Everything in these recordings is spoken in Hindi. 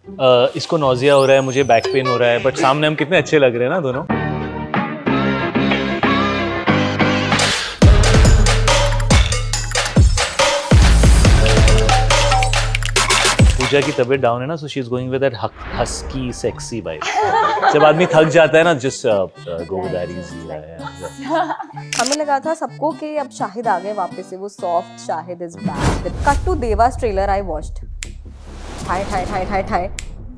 इसको नौजिया हो रहा है, मुझे बैक पेन हो रहा है, बट सामने हम कितने अच्छे लग रहे हैं ना दोनों। पूजा की तबीयत डाउन है ना, so she is going with that husky sexy vibe. जब आदमी थक जाता है ना, just go with that easy. हमें लगा था सबको कि अब शाहिद आ गए वापस से, वो soft Shahid is back. Cut to Deva's trailer I watched. ठाई ठाई ठाई ठाई ठाई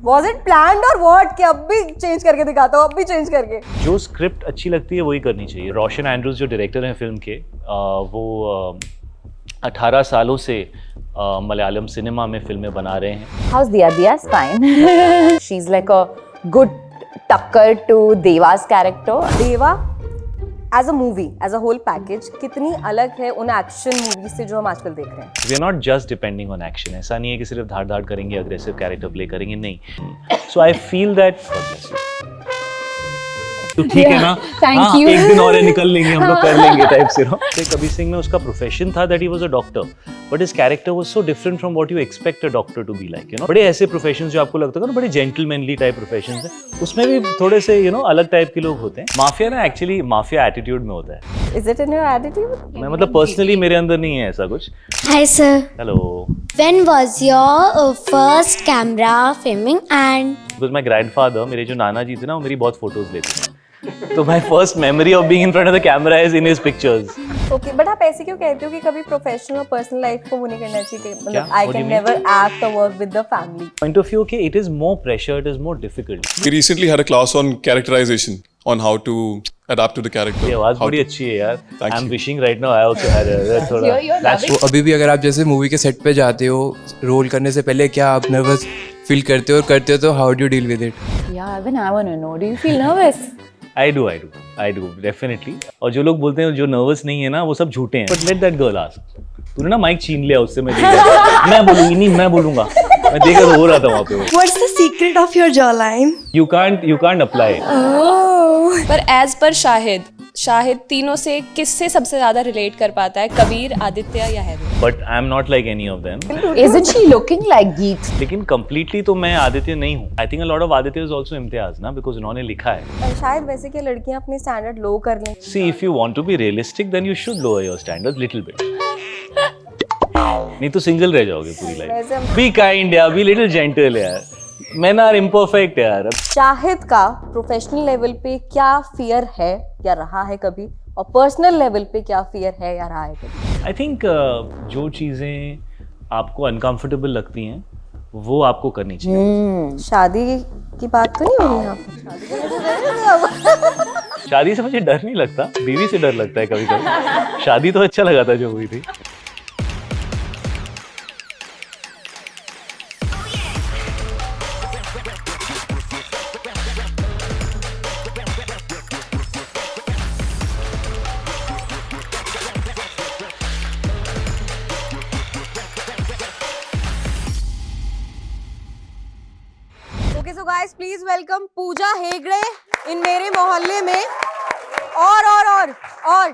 Was it planned or what? कि अब भी चेंज करके दिखाता हूँ, अब भी चेंज करके। जो स्क्रिप्ट अच्छी लगती है वही करनी चाहिए। रोशन एंड्रूज जो डायरेक्टर हैं फिल्म के, वो 18 सालों से मलयालम सिनेमा में फिल्में बना रहे हैं। How's Dia? Dia's fine. She's like a good tucker to Deva's character. Deva as a movie, as a whole package कितनी अलग है उन एक्शन मूवी से जो हम आजकल देख रहे हैं। We are not just depending on action. ऐसा नहीं है कि सिर्फ धाड़ धाड़ करेंगे, अग्रेसिव कैरेक्टर प्ले करेंगे, नहीं। सो आई फील दैट तो ठीक है ना, Thank you. एक दिन और है, निकल लेंगे हम लोग, कर लेंगे टाइप से। कबीर सिंह में उसका प्रोफेशन था that he was a doctor, but his character was so different from what you expect a doctor to be like, you know. बड़े ऐसे प्रोफेशंस जो आपको लगता है ना बड़े जेंटलमैनली टाइप प्रोफेशंस हैं, उसमें भी थोड़े से अलग टाइप के लोग होते हैं। माफिया ना एक्चुअली माफिया एटीट्यूड में होता है। Is it in your attitude? मैं मतलब पर्सनली मेरे अंदर नहीं है ऐसा कुछ। Hi sir, hello. when was your first camera filming and because my grandfather, मेरे जो नाना जी थे ना, वो मेरी बहुत फोटोज लेते थे। तो my first memory of being in front of the camera is in his pictures. Okay, but आप ऐसे क्यों कहते हो कि कभी प्रोफेशनल और पर्सनल लाइफ को वो नहीं करना चाहिए? क्या? मतलब I What do can you mean? Never act और work with the family. Point of view, okay, it is more pressure, it is more difficult। We recently had a class on characterization, on how to adapt to the character. ये आवाज how बड़ी to- अच्छी है यार। Thank I am you. Wishing right now I also had थोड़ा You're that's loving- तो अभी भी अगर आप जैसे मूवी के सेट पे जाते हो, रोल करने से पहले क्या आप नर्वस फील करते हो, और करते हो तो how do you deal with it? Yeah, even I want to know. Do you feel nervous? I do definitely। और जो लोग बोलते हैं जो नर्वस नहीं है ना, वो सब झूठे हैं। But let that girl ask. तूने ना माइक छीन लिया उससे, मैं देखा। मैं बोलूंगी नहीं, मैं बोलूंगा। मैं देखा तो हो रहा था वहाँ पे वो। What's the secret of your jawline? You can't apply। पर एज पर शाहिद तीनों से किससे सबसे ज्यादा रिलेट कर पाता है? कबीर, आदित्य या Haider? But I am not like any of them. Isn't she looking like Geet? लेकिन कंप्लीटली तो मैं आदित्य नहीं हूँ। I think a lot of Aditya is also Imtiaz ना, बिकॉज उन्होंने लिखा है। शायद वैसे कि लड़कियां अपने स्टैंडर्ड लो कर लें। See, if you want to be realistic, then you should lower your standards little bit। नहीं तो सिंगल रह जाओगे पूरी लाइफ। Be kind यार, be little gentle यार। Men are imperfect यार। शाहिद का प्रोफेशनल लेवल पे क्या फियर है या रहा है कभी, और पर्सनल लेवल पे क्या फियर है या रहा है कभी? आई थिंक जो चीज़ें आपको अनकंफर्टेबल लगती हैं वो आपको करनी चाहिए। शादी की बात तो नहीं हो रही यहाँ पे? शादी से मुझे डर नहीं लगता, बीवी से डर लगता है कभी कभी। शादी तो अच्छा लगा था जो हुई थी। Okay, so guys please welcome Pooja Hegde in मेरे मोहल्ले में। और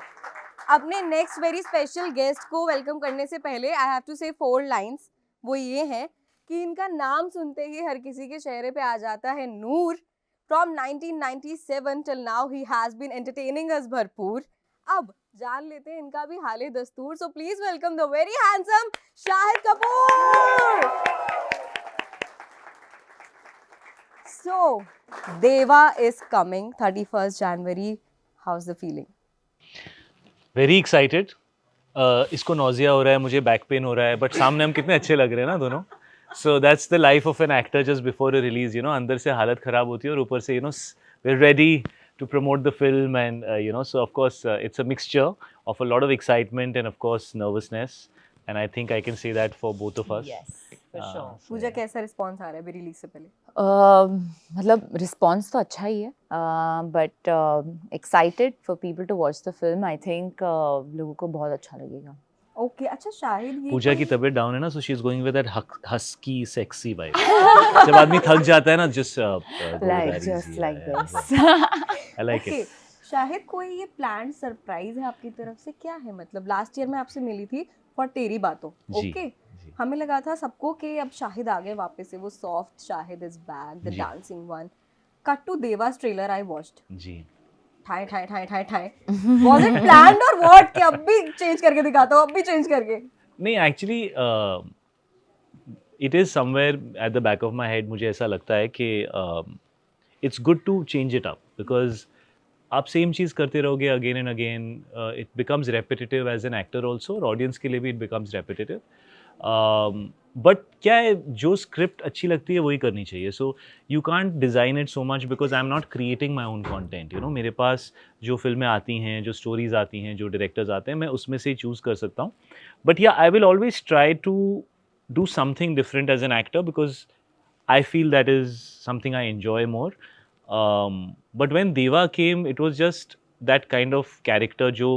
अपने नेक्स्ट वेरी स्पेशल गेस्ट को वेलकम करने से पहले आई हैव टू से 4 लाइंस। वो ये है कि इनका नाम सुनते ही हर किसी के चेहरे पे आ जाता है नूर। From 1997 till now he has been entertaining us भरपूर। अब जान लेते हैं इनका भी हाले दस्तूर। So please welcome the very handsome Shahid Kapoor. So, Deva is coming 31st January. How's the feeling? Very excited. इसको नौजिया हो रहा है, मुझे बैक पेन हो रहा है, बट सामने हम कितने अच्छे लग रहे हैं ना दोनों। So that's the life of an actor just before a release. अंदर से हालत खराब होती है और ऊपर से we are ready to promote the film, and so of course it's a mixture of a lot of excitement and of course nervousness, and I think I can say that for both of us। Yes, for sure. पूजा कैसा रिस्पॉन्स आ रहा है अभी रिलीज से पहले? मतलब रिस्पॉन्स तो अच्छा ही है, but excited for people to watch the film. I think लोगों को बहुत अच्छा लगेगा। ओके, अच्छा शाहिद, ये पूजा की तबीयत डाउन है ना, so she is going with that husky sexy vibe. जब आदमी थक जाता है ना, just Just like this. I like okay, it. Shahid कोई ये प्लान सरप्राइज है आपकी तरफ से? क्या है मतलब? लास्ट ईयर मैं आपसे मिली थी फॉर तेरी बातों। जी, ओके, जी। हमें लगा था सबको कि अब शाहिद आ गए वापस से, वो soft Shahid is back, the जी। Dancing one. Cut to Deva's trailer I watched. जी. ठाए ठाए ठाए ठाए ठाए. Was it planned or what? कि अब भी चेंज करके दिखाता हूँ, अब भी चेंज करके. नहीं actually it is somewhere at the back of my head. मुझे ऐसा लगता है कि it's good to change it up because आप सेम चीज़ करते रहोगे again and again, it becomes repetitive as an actor also, और ऑडियंस के लिए भी इट बिकम्स रेपिटेटिव. बट क्या है, जो स्क्रिप्ट अच्छी लगती है वही करनी चाहिए. So you can't design it so much because I am not creating my own content. You know, मेरे पास जो फिल्में आती हैं, जो स्टोरीज आती हैं, जो डायरेक्टर्स आते हैं, मैं उसमें से चूज़ कर सकता हूँ. But yeah I will always try to do something different as an actor because I feel that is something I enjoy more. But when Deva came, it was just that kind of character जो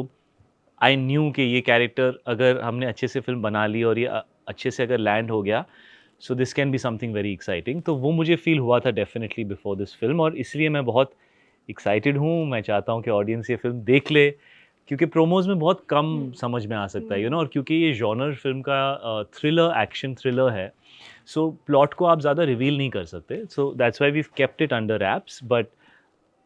I knew कि ये character अगर हमने अच्छे से फिल्म बना ली और ये अच्छे से अगर लैंड हो गया, so this can be something very exciting. तो वो मुझे फील हुआ था definitely before this film, और इसलिए मैं बहुत एक्साइटेड हूँ. मैं चाहता हूँ कि ऑडियंस ये फिल्म देख ले, क्योंकि प्रोमोज में बहुत कम समझ में आ सकता है, यू नो, और क्योंकि ये जॉनर फिल्म का थ्रिलर, एक्शन थ्रिलर है, सो प्लॉट को आप ज़्यादा रिवील नहीं कर सकते. So that's why we kept it under wraps. But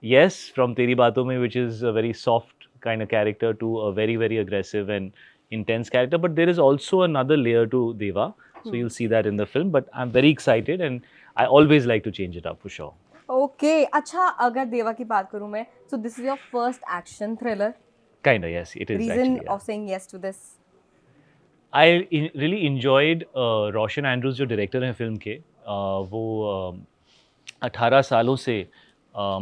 yes, from Teri Baaton Mein, which is a very soft kind of character to a very very aggressive and intense character, but there is also another layer to Deva, so you'll see that in the film. But I'm very excited and I always like to change it up for sure. Okay, अच्छा, अगर देवा की बात करूँ मैं, so this is your first action thriller. Kind of, yes, it is. Reason actually, yeah. of saying yes to this. really enjoyed Roshan Andrews जो डायरेक्टर हैं फिल्म के. वो 18 सालों से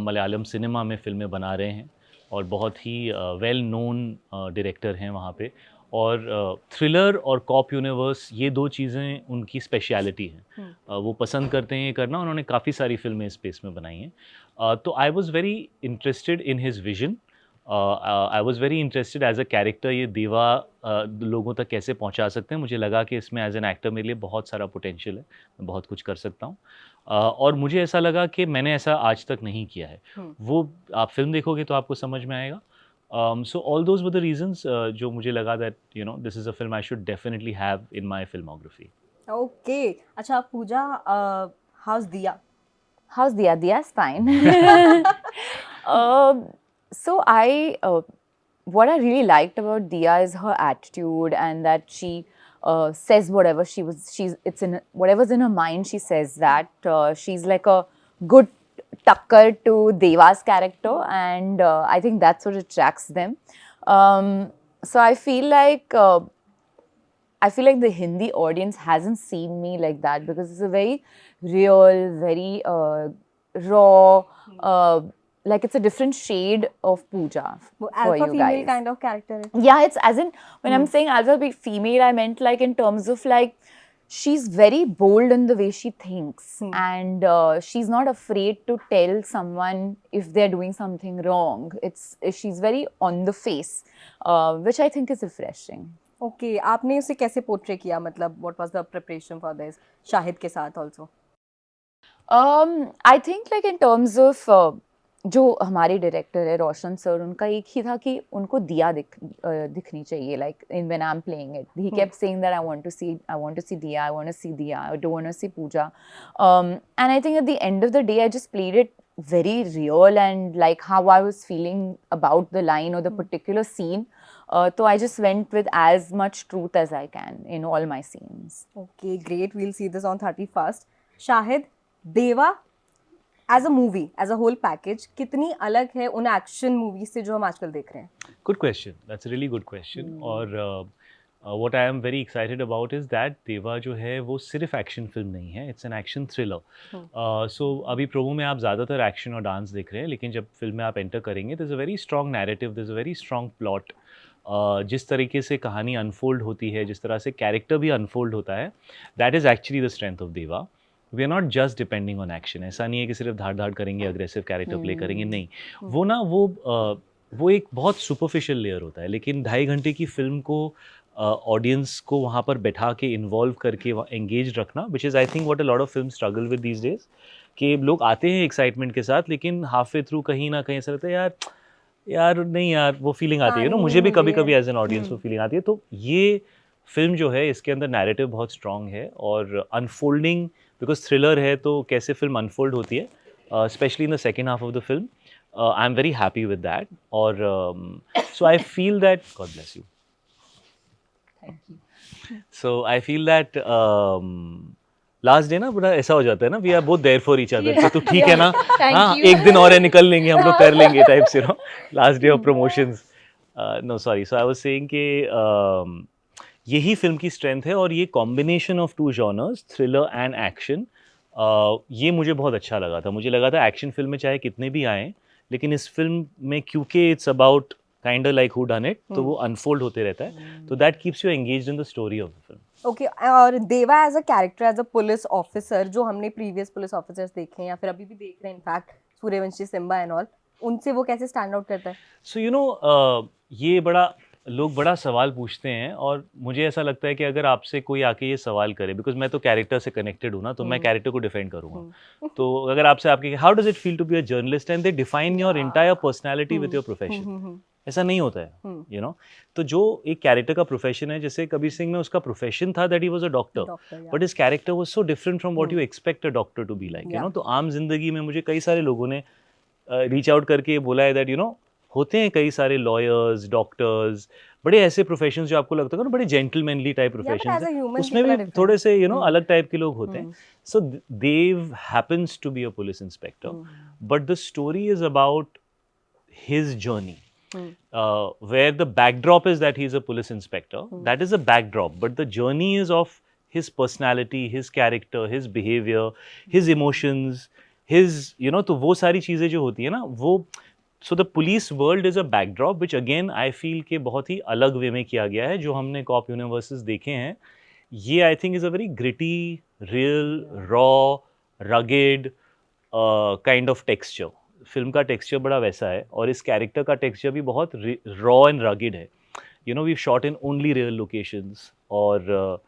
मलयालम सिनेमा में फिल्में बना रहे हैं और बहुत ही वेल नोन डायरेक्टर हैं वहाँ पे. और थ्रिलर और कॉप यूनिवर्स, ये दो चीज़ें उनकी स्पेशलिटी हैं. वो पसंद करते हैं ये करना. उन्होंने काफ़ी सारी फिल्में इस स्पेस में बनाई हैं. तो I was very interested in his vision. I was very interested as a character. ये देवा लोगों तक कैसे पहुंचा सकते हैं. मुझे लगा कि इसमें एज एन एक्टर मेरे लिए बहुत सारा पोटेंशियल है, मैं बहुत कुछ कर सकता हूँ. और मुझे ऐसा लगा कि मैंने ऐसा आज तक नहीं किया है. वो आप फिल्म देखोगे तो आपको समझ में आएगा. So all those were the reasons जो मुझे लगा that you know this is a film I should definitely have in my filmography. Okay, अच्छा पूजा, how's Diya? How's Diya? Diya's fine. So what I really liked about Diya is her attitude, and that she says whatever whatever's in her mind, she says that. She's like a good tucker to Deva's character, and I think that's what attracts them. So I feel like the Hindi audience hasn't seen me like that, because it's a very real, very raw, like it's a different shade of Pooja वो for alpha you female guys. kind of character है. Yeah, it's as in when I'm saying alpha female, I meant like in terms of like she's very bold in the way she thinks, and she's not afraid to tell someone if they're doing something wrong. She's very on the face, which I think is refreshing. Okay, आपने उसे कैसे पोर्ट्रे किया, मतलब what was the preparation for this Shahid के साथ also? I think like in terms of जो हमारे डायरेक्टर है रोशन सर, उनका एक ही था कि उनको दिया दिखनी चाहिए. like in when I'm playing it, he kept saying that I want to see Diya, I want to see Diya, I don't want to see Pooja. And I think at the end of the day I just played it very real, and like how I was feeling about the line or the particular scene. So I just went with as much truth as I can in all my scenes. Okay, great. We'll see this on 31st. Shahid, Deva as a movie, as a whole package, कितनी अलग है उन एक्शन मूवीज से जो हम आजकल देख रहे हैं? Good question. That's a really good question. और what I am very excited about is that देवा जो है वो सिर्फ एक्शन फिल्म नहीं है. It's an action thriller. So अभी प्रोमो में आप ज़्यादातर एक्शन और डांस देख रहे हैं, लेकिन जब फिल्म में आप एंटर करेंगे, there's a very strong narrative, there's a very strong plot. जिस तरीके से कहानी अनफोल्ड होती है, जिस तरह से कैरेक्टर भी अनफोल्ड होता है, that is actually the strength of Deva. We are not just depending on action. ऐसा नहीं है कि सिर्फ धाड़ धाड़ करेंगे, अग्रेसिव कैरेक्टर प्ले करेंगे, नहीं. वो ना वो एक बहुत सुपरफिशियल लेयर होता है, लेकिन 2.5 घंटे की फिल्म को ऑडियंस को वहाँ पर बैठा के इन्वॉल्व करके एंगेज रखना, which is I think what a lot of film struggle with these days. कि लोग आते हैं एक्साइटमेंट के साथ, लेकिन हाफ वे थ्रू कहीं ना कहीं ऐसा रहता है, यार नहीं यार, वो फीलिंग आती है ना. मुझे भी कभी कभी एज एन ऑडियंस वो फीलिंग आती है. तो ये फिल्म जो है इसके अंदर नैरेटिव बहुत स्ट्रांग है और अनफोल्डिंग, बिकॉज थ्रिलर है तो कैसे फिल्म अनफोल्ड होती है specially in the second half of the film, I am very happy with that. और so I feel that, God bless you. So I feel that last day ना बड़ा ऐसा हो जाता है ना, we are both there for each other. तो ठीक है ना, हाँ एक दिन और है, निकल लेंगे हम लोग, कर लेंगे types, you know, last day of promotions. No sorry, so I was saying कि यही फिल्म की स्ट्रेंथ है और ये combination of two genres, thriller and action, ये मुझे बहुत अच्छा लगा था. मुझे लगा था एक्शन फिल्म में चाहे कितने भी आए, लेकिन इस फिल्म में क्योंकि it's about kind of like who done it, तो वो अनफोल्ड होते रहता है, तो that keeps you engaged in the story of the film. Okay, और Deva as a character, as a police officer, जो हमने प्रीवियस पुलिस ऑफिसर्स देखे हैं या फिर अभी भी देख रहे हैं, in fact Sooryavanshi, Simmba and all, उनसे वो कैसे स्टैंड आउट करता है? सो यू नो, ये लोग बड़ा सवाल पूछते हैं और मुझे ऐसा लगता है कि अगर आपसे कोई आके ये सवाल करे, बिकॉज मैं तो कैरेक्टर से कनेक्टेड हूँ ना, तो मैं कैरेक्टर को डिफेंड करूँगा. तो अगर आपसे आपके how does it feel to be a journalist and they define your entire personality with your profession, ऐसा नहीं होता है, यू नो. तो जो एक कैरेक्टर का प्रोफेशन है, जैसे कबीर सिंह में उसका प्रोफेशन था that he was a doctor, but his character was so different from what you expect a doctor to be like, you know. तो आम जिंदगी में मुझे कई सारे लोगों ने रीच आउट करके बोला है दैट, यू नो, होते हैं कई सारे लॉयर्स, डॉक्टर्स, बड़े ऐसे प्रोफेशन जो आपको लगता है ना बड़े जेंटलमैनली टाइप प्रोफेशन, उसमें भी थोड़े से यू नो अलग टाइप के लोग होते हैं. So Dev happens to be a police inspector, but the story is about his journey, where the backdrop is that he's a police inspector. That is a backdrop, but the journey is of his personality, his character, his behavior, his emotions, his, you know, तो वो सारी चीज़ें जो होती है ना वो, so the police world is a backdrop which again I feel के बहुत ही अलग वे में किया गया है. जो हमने कॉप यूनिवर्सेस देखे हैं, ये I think is a very gritty, real, raw, rugged kind of texture. Film का टेक्सचर बड़ा वैसा है और इस कैरेक्टर का टेक्सचर भी बहुत रॉ एंड रगिड है. You know, we shot in only real locations, और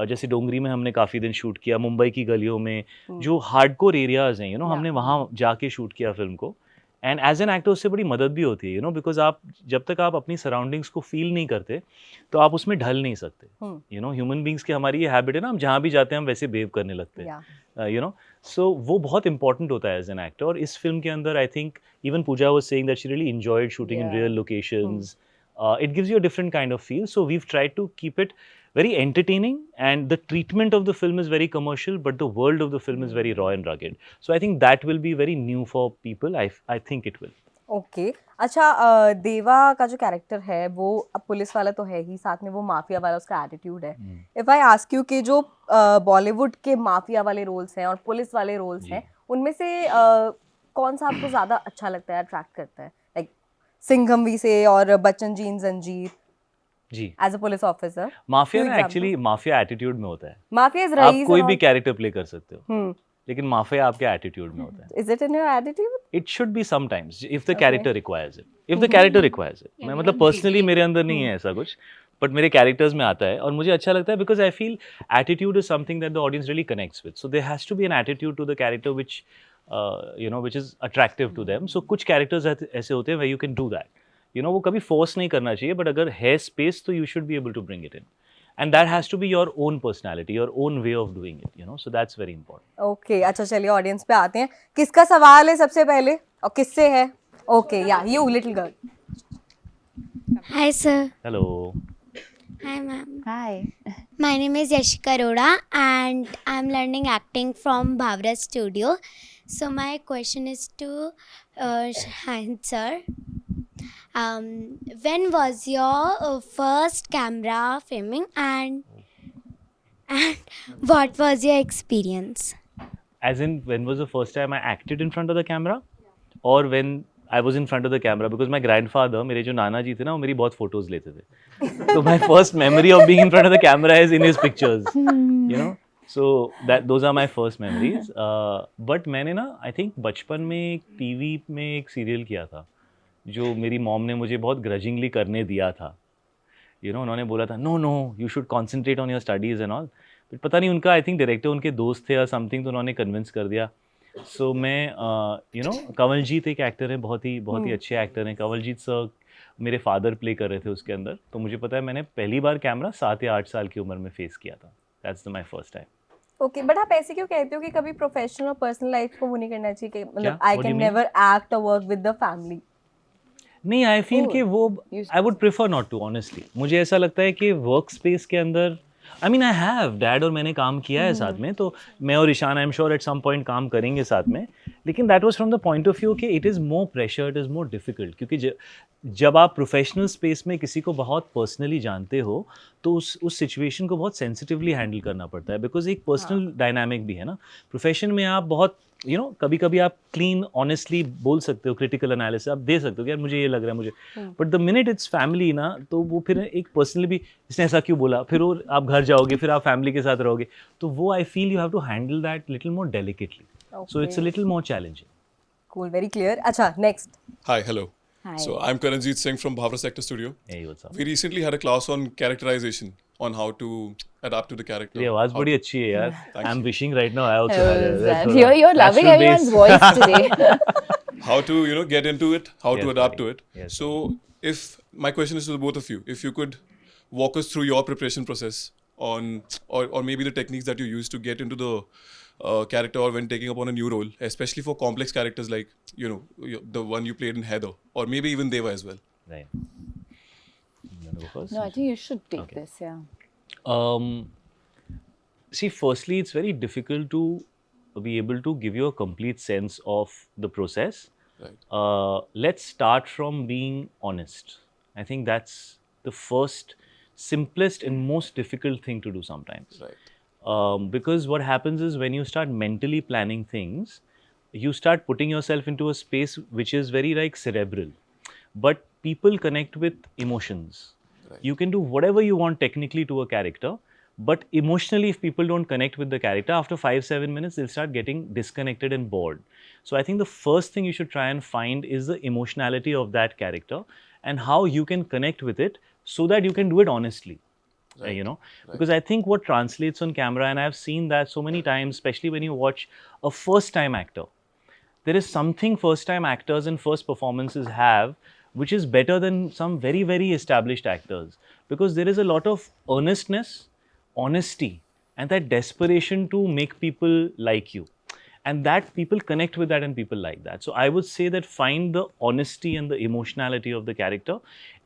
जैसे डोंगरी में हमने काफ़ी दिन शूट किया, मुंबई की गलियों में जो हार्डकोर एरियाज़ हैं, यू नो, हमने वहाँ जाके शूट किया फिल्म को. एंड एज एन एक्टर उससे बड़ी मदद भी होती है, यू नो, बिकॉज आप जब तक आप अपनी सराउंडिंग्स को फील नहीं करते तो आप उसमें ढल नहीं सकते. यू नो, ह्यूमन बींग्स की हमारी ये हैबिट है ना, हम जहाँ भी जाते हैं हम वैसे बिहेव करने लगते हैं, यू नो. सो वो बहुत इंपॉर्टेंट होता है एज एन एक्टर. और इस फिल्म के अंदर I think even Pooja was saying that she really enjoyed shooting in real locations. It gives you a different kind of feel. So we've tried to keep it very entertaining, and the treatment of the film is very commercial, but the world of the film is very raw and rugged. So I think that will be very new for people. I think it will. Okay, अच्छा, देवा का जो कैरेक्टर है वो अब पुलिस वाला तो है ही, साथ में वो माफिया वाला उसका एटीट्यूड है. इफ आई आस्क यू कि जो बॉलीवुड के माफिया वाले रोल्स हैं और पुलिस वाले रोल्स हैं, उनमें से कौन सा आपको ज्यादा अच्छा लगता है, अट्रैक्ट करता है? लाइक सिंघम से और Bachchan ji in Zanjeer ji, as a police officer. Mafia ना एक्चुअली माफिया एटीट्यूड में होता है. माफिया इज आप रईस, कोई भी कैरेक्टर प्ले कर सकते हो, लेकिन माफिया आपके एटीट्यूड में होता है. Is it in your attitude? It should be sometimes if the character requires it. If the character requires it. मैं मतलब पर्सनली मेरे अंदर नहीं है ऐसा कुछ, बट मेरे कैरेक्टर्स में आता है और मुझे अच्छा लगता है because I feel attitude is something that the audience really connects with. So there has to be an attitude to the character which you know which is attractive to them. सो कुछ कैरेक्टर्स ऐसे होते हैं where you can do that. You know, वो कभी फोर्स नहीं करना चाहिए, बट अगर है स्पेस तो you should be able to bring it in. And that has to be your own personality, your own way of doing it, you know. So that's very important. Okay, अच्छा चलिए ऑडियंस पे आते हैं. किसका सवाल है सबसे पहले और किससे है? Okay, yeah, you little girl. Hi, sir. Hello. Hi, ma'am. Hi. My name is Yashika Arora and I'm learning acting from Bhavra Studio. So my question is to Shahid sir. When was your first camera filming and what was your experience? As in, when was the first time I acted in front of the camera? Or when I was in front of the camera? Because my grandfather, मेरे जो नाना जी थे ना, वो मेरी बहुत फोटोज लेते थे. So my first memory of being in front of the camera is in his pictures. You know? So those are my first memories. But मैंने ना, I think बचपन में एक टीवी में एक सीरियल किया था जो मेरी मॉम ने मुझे बहुत ग्रजिंगली करने दिया था. यू नो, उन्होंने बोला था no you should concentrate on your studies and all. But पता नहीं उनका, आई थिंक डायरेक्टर उनके दोस्त थे या समथिंग, तो उन्होंने कन्विंस कर दिया. सो मैं यू नो, कंवलजीत एक एक्टर है, बहुत ही अच्छे एक्टर हैं. कंवलजीत सर मेरे फादर प्ले कर रहे थे उसके अंदर, तो मुझे पता है मैंने पहली बार कैमरा 7 या 8 साल की उम्र में फेस किया था. That's my first time. Okay, but आप ऐसे क्यों कहते हो कि कभी प्रोफेशनल और पर्सनल लाइफ को वो नहीं करना चाहिए कि मतलब क्या? I What do can you mean? Never act और वर्क विद द फैमिली? नहीं, आई फील कि वो You I would prefer not to, honestly. मुझे ऐसा लगता है कि वर्क स्पेस के अंदर I mean I have dad और मैंने काम किया है साथ में, तो मैं और Ishaan I am sure at some point काम करेंगे साथ में, लेकिन that was from the point of view कि it is more pressure, it is more difficult, क्योंकि जब आप प्रोफेशनल स्पेस में किसी को बहुत पर्सनली जानते हो तो उस सिचुएशन को बहुत सेंसिटिवली हैंडल करना पड़ता है, बिकॉज एक पर्सनल डायनामिक भी है ना. प्रोफेशन में आप बहुत कभी कभी आप क्लीन ऑनेस्टली बोल सकते हो, क्रिटिकल एनालिसिस आप दे सकते हो कि यार मुझे ये लग रहा है मुझे, but the minute it's family ना, तो वो फिर एक पर्सनली भी इसने ऐसा क्यों बोला, फिर वो आप घर जाओगे, फिर आप फैमिली के साथ रहोगे, तो वो I feel you have to handle that little more delicately, so it's a little more challenging. Cool, very clear. अच्छा, next. Hi, hello. Hi. So I'm Karanjeet Singh from Bhavra Sector Studio. Hey, what's up? We recently had a class on characterization, on how to adapt to the character. ये आवाज़ how बड़ी to- अच्छी है यार. Thank I am you. Wishing right now I also Oh, had is that that- थोड़ा You're loving natural everyone's bass. voice today. How to get into it, how Yes, to adapt buddy. to it. Yes, So if my question is to the both of you, if you could walk us through your preparation process on or maybe the techniques that you use to get into the character or when taking up on a new role, especially for complex characters like the one you played in Heather, or maybe even Deva as well. Right. You wanna go first? No, I think you should take Okay. this, yeah. See, firstly, it's very difficult to be able to give you a complete sense of the process. Right. Let's start from being honest. I think that's the first, simplest, and most difficult thing to do sometimes. Right. Because what happens is when you start mentally planning things, you start putting yourself into a space which is very like cerebral. But people connect with emotions. Right. You can do whatever you want technically to a character, but emotionally, if people don't connect with the character, after 5-7 minutes, they'll start getting disconnected and bored. So I think the first thing you should try and find is the emotionality of that character and how you can connect with it so that you can do it honestly. Right. Because I think what translates on camera, and I've seen that so many times, especially when you watch a first time actor, there is something first time actors and first performances have which is better than some very, very established actors, because there is a lot of earnestness, honesty, and that desperation to make people like you. And that people connect with that and people like that. So I would say that find the honesty and the emotionality of the character.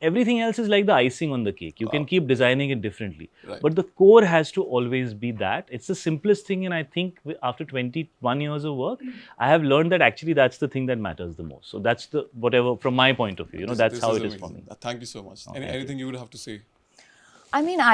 Everything else is like the icing on the cake. You can keep designing it differently. Right. But the core has to always be that. It's the simplest thing, and I think after 21 years of work, I have learned that actually that's the thing that matters the most. So that's the whatever from my point of view. This- That's this how is it is for amazing. me. Thank you so much. thank you. Anything you would have to say? I mean,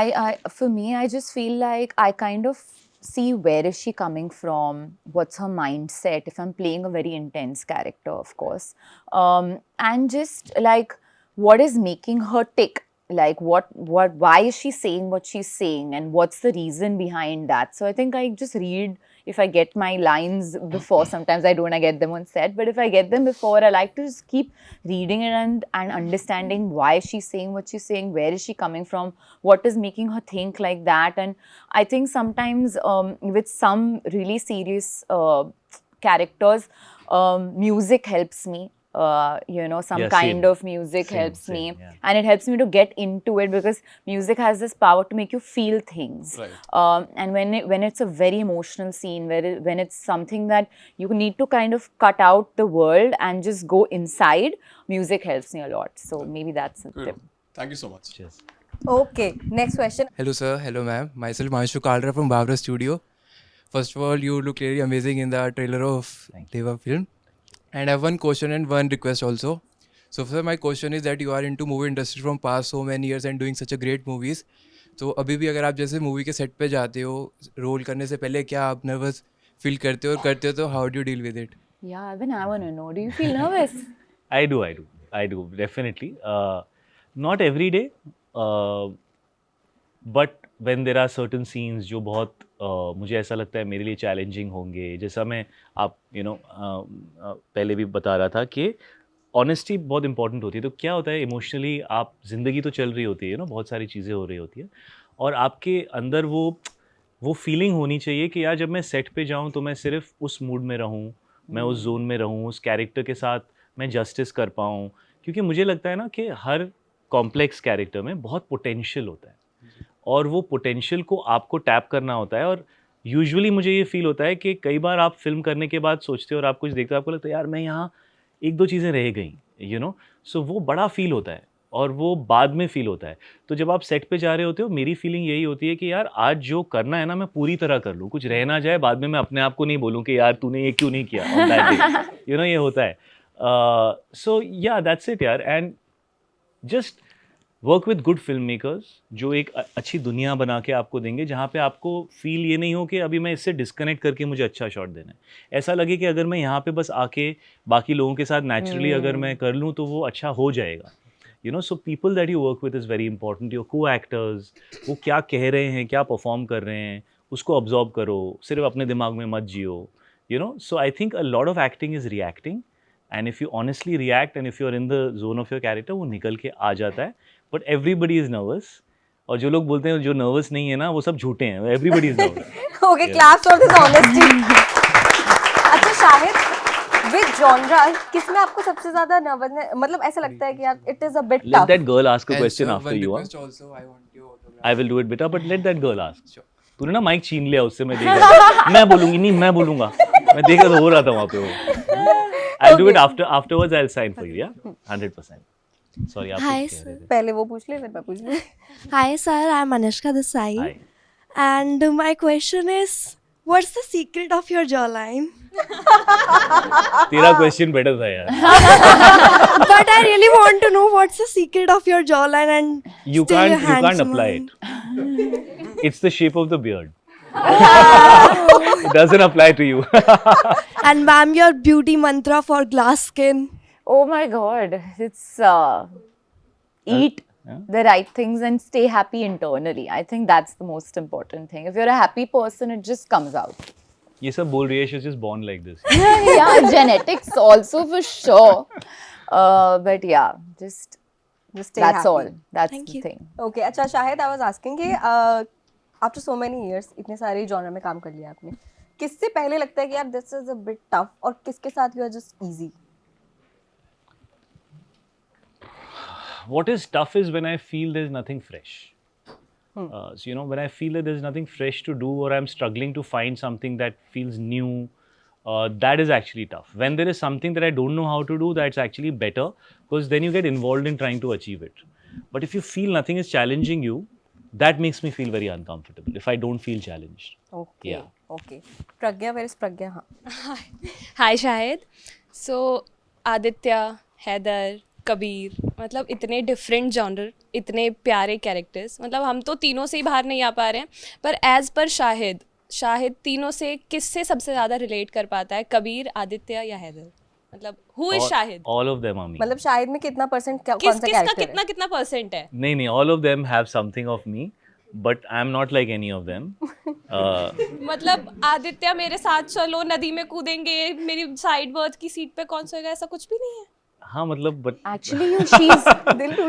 for me, I just feel like I kind of see where is she coming from, what's her mindset, if I'm playing a very intense character, of course. And just like, what is making her tick? Like, why is she saying what she's saying, and what's the reason behind that? So I think I just read, if I get my lines before, sometimes I don't, I get them on set, but if I get them before, I like to just keep reading it and understanding why she's saying what she's saying, where is she coming from, what is making her think like that. And I think sometimes with some really serious characters, music helps me. Some Yeah, kind same. of music Same, helps same, me, yeah. and it helps me to get into it, because music has this power to make you feel things. Right. And when it's a very emotional scene, when it's something that you need to kind of cut out the world and just go inside, music helps me a lot. So maybe that's a Good. tip. Thank you so much. Cheers. Okay, next question. Hello, sir. Hello, ma'am. Myself, Manshu Kalra from Bhavra Studio. First of all, you look really amazing in the trailer of Deva film. And I have one question and one request also. So, sir, my question is that you are into movie industry from past so many years and doing such a great movies. तो अभी भी अगर आप जैसे मूवी के सेट पे जाते हो, रोल करने से पहले क्या आप नर्वस फील करते हो, और करते हो तो how do you deal with it? Yeah, even I want to know. Do you feel nervous? I do, definitely. Not every day, but when there are certain scenes जो बहुत मुझे ऐसा लगता है मेरे लिए चैलेंजिंग होंगे, जैसा मैं आप पहले भी बता रहा था कि ऑनेस्टी बहुत इंपॉर्टेंट होती है. तो क्या होता है इमोशनली, आप ज़िंदगी तो चल रही होती है बहुत सारी चीज़ें हो रही होती हैं, और आपके अंदर वो फीलिंग होनी चाहिए कि यार जब मैं सेट पे जाऊँ तो मैं सिर्फ उस मूड में रहूँ, मैं उस जोन में रहूँ, उस कैरेक्टर के साथ मैं जस्टिस कर पाऊँ, क्योंकि मुझे लगता है ना कि हर कॉम्प्लेक्स कैरेक्टर में बहुत पोटेंशियल होता है और वो पोटेंशियल को आपको टैप करना होता है। और यूजुअली मुझे ये फील होता है कि कई बार आप फिल्म करने के बाद सोचते हो और आप कुछ देखते हो, आपको लगता है यार मैं यहाँ एक दो चीज़ें रह गई, यू नो, सो वो बड़ा फील होता है और वो बाद में फील होता है। तो जब आप सेट पे जा रहे होते हो, मेरी फीलिंग यही होती है कि यार आज जो करना है ना मैं पूरी तरह कर लूँ, कुछ रह ना जाए, बाद में मैं अपने आप को नहीं बोलूँ कि यार तूने ये क्यों नहीं किया on that day, you know, ये होता है। सो या दैट्स इट यार, and just work with good film makers जो एक अच्छी दुनिया बना के आपको देंगे, जहाँ पे आपको फील ये नहीं हो कि अभी मैं इससे डिस्कनेक्ट करके मुझे अच्छा शॉट देना है। ऐसा लगे कि अगर मैं यहाँ पे बस आके बाकी लोगों के साथ नेचुरली अगर मैं कर लूँ तो वो अच्छा हो जाएगा, you know. So people that you work with is very important. Your को एक्टर्स, वो क्या कह रहे हैं, क्या परफॉर्म कर रहे हैं, उसको ऑब्जॉर्व करो, सिर्फ अपने दिमाग में मत जियो, you know. So I think a lot of acting is reacting, and if you honestly react and if you are in the zone of your character, वो निकल के आ जाता है। बट एवरीबडी इज़ नर्वस, और जो लोग बोलते हैं जो नर्वस नहीं है ना, वो सब झूठे हैं। Everybody is nervous. Okay, claps for this honesty. अच्छा शाहिद, विद जॉनरा किसमें आपको सबसे ज्यादा नर्वस, मतलब ऐसा लगता है कि यार it is a bit Let tough? that girl ask a And question sir, after one you. request also, I want your autograph. I will do it बेटा, but let that girl ask. Sure. तूने ना माइक छीन लिया उससे, मैं देख रहा था। मैं बोलूंगी नहीं, मैं बोलूंगा, मैं देख रहा था, हो रहा था वहाँ पे वो। I'll do it afterwards. I'll sign for you, yeah, 100%. Sorry, आप Hi, कुछ कह रहे थे। पहले वो पूछ ले फिर मैं पूछ लूँ। Hi, sir. I'm Anushka Desai. Hi. And my question is, what's the secret of your jawline? तेरा क्वेश्चन बेटर था यार। But I really want to know what's the secret of your jawline and You still can't your handsome apply one. it. It's the shape of the beard. It doesn't apply to you. And ma'am, your beauty mantra for glass skin. Oh my God, it's eat the right things and stay happy internally. I think that's the most important thing. If you're a happy person, it just comes out. ये सब बोल रही है, she's just born like this. Yeah, genetics also for sure. But yeah, just Stay that's happy. all. That's Thank the you. thing. Okay अच्छा शाहिद, आई वाज आस्किंग कि आफ्टर सो मेनी इयर्स, इतने सारे जॉनर में काम कर लिया आपने, किससे पहले लगता है कि यार this is a bit tough, और किसके साथ you are just easy? What is tough is when I feel there's nothing fresh. So, you know, when I feel that there's nothing fresh to do, or I'm struggling to find something that feels new, that is actually tough. When there is something that I don't know how to do, that's actually better, because then you get involved in trying to achieve it. But if you feel nothing is challenging you, that makes me feel very uncomfortable if I don't feel challenged. Okay Yeah. Okay, Pragya, where is Pragya? हाँ, हाय शाहिद। सो आदित्य, हैदर, कबीर, मतलब इतने डिफरेंट जॉनर, इतने प्यारे कैरेक्टर्स, मतलब हम तो तीनों से ही बाहर नहीं आ पा रहे हैं, पर एज पर शाहिद तीनों से किससे सबसे ज़्यादा रिलेट कर पाता है? कबीर, आदित्य या हैदर? मतलब who is Shahid? All of them are me. मतलब शाहिद में कितना परसेंट कौन सा किसका कैरेक्टर है? कितना परसेंट है? नहीं, all of them have something of me, but I'm not like any of them. मतलब आदित्य मेरे साथ चलो, नदी में कूदेंगे, मेरी साइड बर्थ की सीट पे कौन सोएगा, ऐसा कुछ भी नहीं है? हाँ मतलब, but Actually,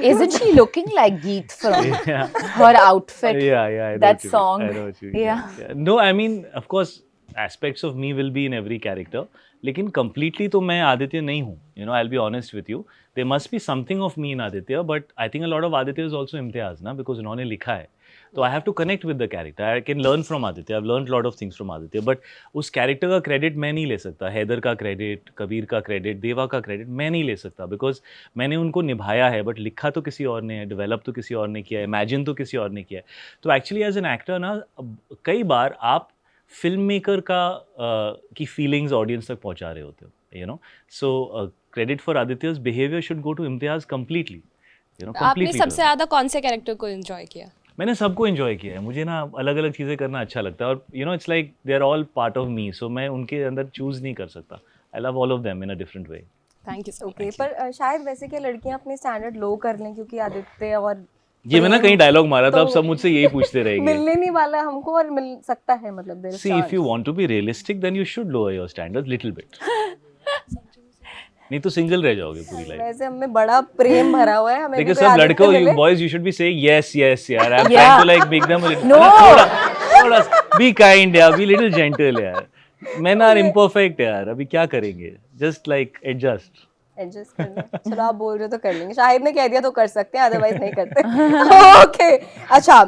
isn't she looking like Geet from her outfit? yeah, I know That what you mean. song. I know what you mean. Yeah. No, I mean, of course, aspects of me will be in every character. लेकिन completely तो मैं आदित्य नहीं हूँ. You know, I'll be honest with you. There must be something of me in Aditya, but I think a lot of Aditya is also Imtiaz ना, because उन्होंने लिखा है. तो I have to connect with the character. I can learn from Aditya. I've learned a lot of things from Aditya. But उस कैरेक्टर का क्रेडिट मैं नहीं ले सकता. हैदर का क्रेडिट, कबीर का क्रेडिट, देवा का क्रेडिट मैं नहीं ले सकता, बिकॉज मैंने उनको निभाया है, बट लिखा तो किसी और ने है, डेवलप तो किसी और ने किया है, इमेजिन तो किसी और ने किया है. तो एक्चुअली एज एन एक्टर ना, कई बार आप फिल्म मेकर की फीलिंग्स ऑडियंस तक पहुंचा रहे होते हो, you know. So credit for Aditya's behaviour should go to Imtiaz completely, you know. आपने सबसे ज़्यादा कौन से कैरेक्टर को एंजॉय किया? मैंने सबको एंजॉय किया है. मुझे ना अलग अलग चीज़ें करना अच्छा लगता है, और you know, it's like they are all part of me, so मैं उनके अंदर चूज़ नहीं कर सकता. I love all of them in a different way. Thank you so okay, पर शायद वैसे क्या लड़कियां अपने स्टैंडर्ड लो कर लें, क्योंकि आदित्य और ये मैं ना कहीं डायलॉग मारा था, अब तो सब मुझसे यही पूछते रहेंगे. मिलने नहीं वाला हमको, और मिल सकता है, मतलब there is See, if you want to be realistic, then you should lower your standards little bit. नहीं तो सिंगल रह जाओगे पूरी लाइफ. वैसे हमें बड़ा प्रेम भरा हुआ है, हमें भी देखिए कोई सब आदित्य लड़कों, मिले। Boys, you should be saying yes यार. I am Yeah. Trying to like make them No. थोड़ा बी काइंड यार, बी लिटिल जेंटल यार. Men are imperfect यार, अभी क्या करेंगे? Just like adjust. एडजस्ट कर लें। चलो आप बोल रहे हो तो कर लेंगे, शाहिद ने कह दिया तो कर सकते हैं, अदरवाइज नहीं करते। ओके अच्छा,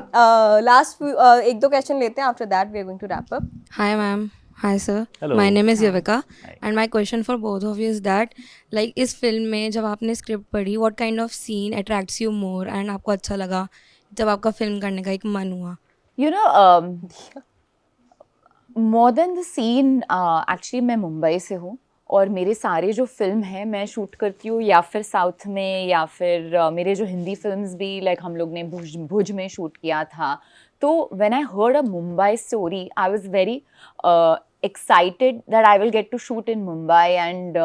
लास्ट एक दो क्वेश्चन लेते हैं, after that we are going to wrap up. Hi, ma'am. Hi, sir. Hello. My name is Yuvika. Hi. And my question for both of you is that, like, इस फिल्म में जब आपने स्क्रिप्ट पढ़ी, what kind of scene attracts you more and आपको अच्छा लगा जब आपका फिल्म करने का एक मन हुआ? You know, more than the scene, actually मैं मुंबई से हूँ और मेरे सारे जो फिल्म हैं मैं शूट करती हूँ या फिर साउथ में या फिर मेरे जो हिंदी फिल्म्स भी लाइक हम लोग ने भुज में शूट किया था. तो when I heard a Mumbai story, I was very excited that I will get to shoot in Mumbai and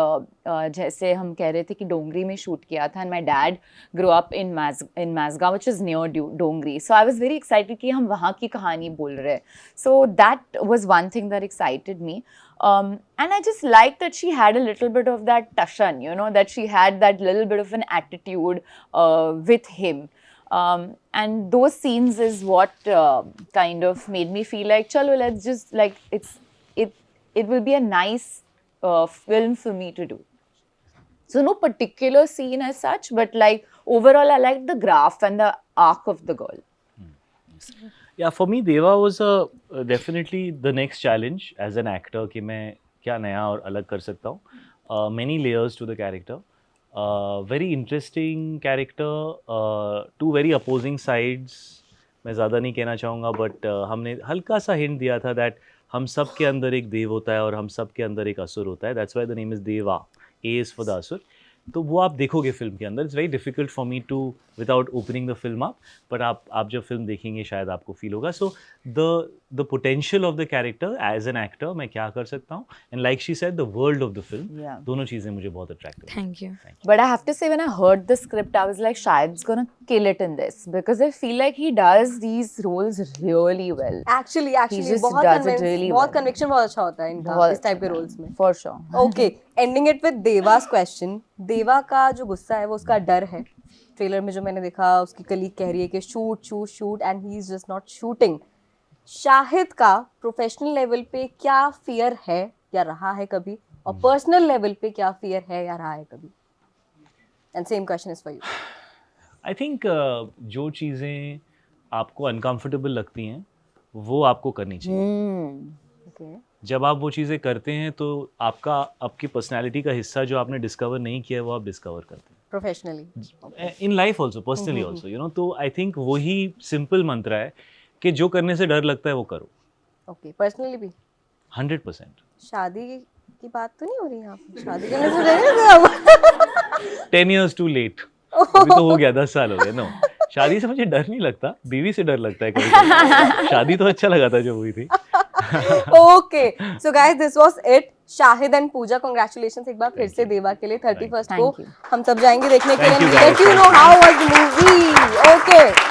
जैसे हम कह रहे थे कि डोंगरी में शूट किया था and my dad grew up in Mazgaon which is near Dongri, so I was very excited कि हम वहाँ की कहानी बोल रहे हैं. So that was one thing that excited me. And I just liked that she had a little bit of that tashan, you know, that she had that little bit of an attitude with him. And those scenes is what kind of made me feel like, chalo, let's just like it will be a nice film for me to do. So no particular scene as such, but like overall I liked the graph and the arc of the girl. Yeah, for me Deva was definitely the next challenge as an actor कि मैं क्या नया और अलग कर सकता हूँ. Many layers to the character. Very interesting character. Two very opposing sides. मैं ज़्यादा नहीं कहना चाहूँगा, but हमने हल्का सा hint दिया था that हम सब के अंदर एक देव होता है और हम सब के अंदर एक असुर होता है. That's why the name is Deva. A is for the असुर. तो वो आप देखोगे फिल्म के अंदर. It's very difficult for me to without opening the film up, but आप जब फिल्म देखेंगे शायद आपको फील होगा. So the potential of the character as an actor मैं क्या कर सकता हूँ, and like she said the world of the film, दोनों चीज़ें मुझे बहुत अट्रैक्ट हुई. Thank you. But I have to say, when I heard the script, I was like, Shahid's gonna kill it in this because I feel like he does these roles really well. Actually just बहुत does it convince- really बहुत well. कन्विक्शन बहुत अच्छा होता है इनका बहुत इस टाइप के अच्छा, रोल्स में. For sure. Okay, ending it with Deva's question. Deva का जो गुस्सा है वो उसका डर है. ट्रेलर में जो मैंने देखा उसकी कलीग कह रही है कि shoot and he is just not shooting. Shahid का प्रोफेशनल लेवल पे क्या फियर है या रहा है कभी, और पर्सनल लेवल पे क्या फियर है या रहा है कभी? And same question is for you. I think जो चीज़ें आपको अनकंफर्टेबल लगती हैं वो आपको करनी चाहिए. ओके, जब आप वो चीज़ें करते हैं तो आपकी पर्सनैलिटी का हिस्सा जो आपने डिस्कवर नहीं किया है वो आप डिस्कवर करते हैं professionally in life also, personally also, you know. तो आई थिंक वही सिंपल मंत्र है कि जो करने से डर लगता है वो करो. ओके, पर्सनली भी 100%. शादी की बात तो नहीं हो रही यहाँ पे? शादी करने से डर नहीं अब? 10 years too late. अभी तो हो गया, 10 साल हो गए. नो, शादी से मुझे डर नहीं लगता, बीवी से डर लगता है कभी. शादी तो अच्छा लगा था जो हुई थी. Okay, so guys this was it. Shahid and Pooja, congratulations एक बार फिर से देवा के लिए. 31st को Thank you. हम सब जाएंगे देखने के Thank लिए. you, guys. Let you know how was the movie. Okay.